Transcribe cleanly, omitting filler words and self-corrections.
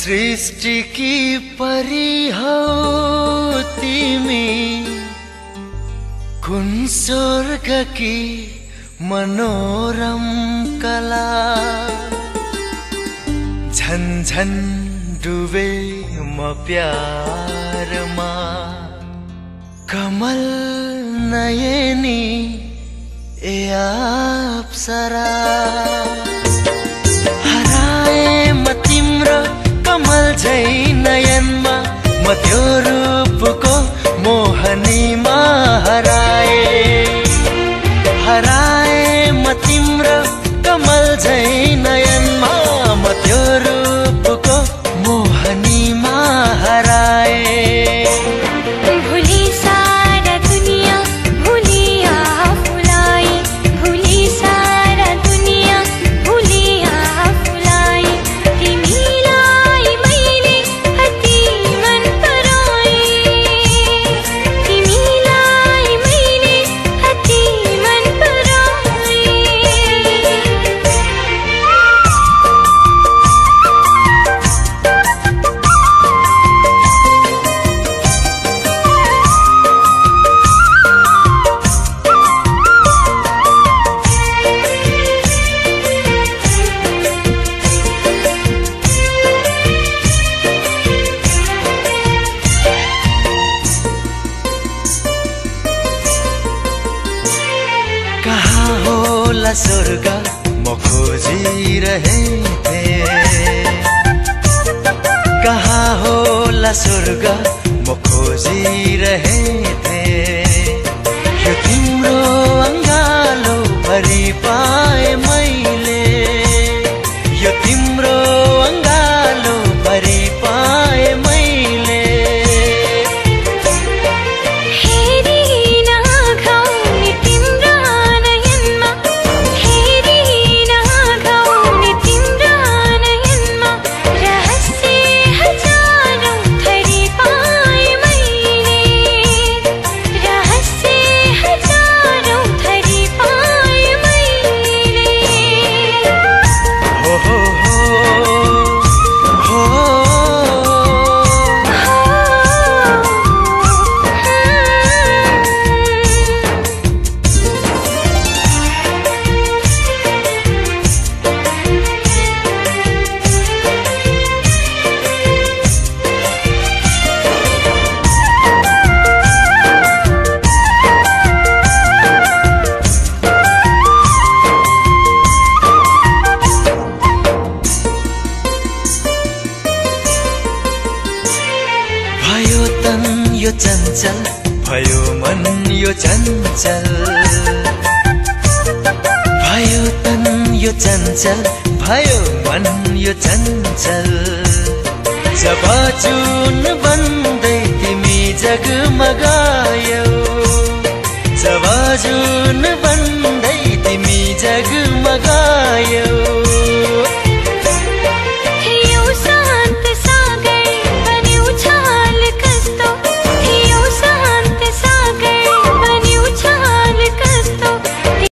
सृष्टि की परी हौ तिमी, कुन स्वर्ग की मनोरम कला। झन झन डुबे म प्यारमा, कमल नयनी ए अप्सरा। हराए म तिम्रो कमल झै नयनमा, म त्यो रूपको मोहनीमा हराए। हराए म तिम्रो कमल झै नयनमा, म त्यो रूपको मोहनीमा हराए। कहाँ होला स्वर्ग म खोजिरहे थिएँ, कहाँ होला स्वर्ग म खोजिरहे थिएँ। यो तिम्रो अङ्गालो भरि पाए मैले, यो तिम्रो अङ्गालो भरि पाए मैले। भयो तन यो चञ्चल, भयो मन यो चञ्चल। भयो तन यो चञ्चल, भयो मन यो चञ्चल। जब जुन बन्दै तिमी जगमगायौ, जब जुन बन्दै तिमी जगमगायौ।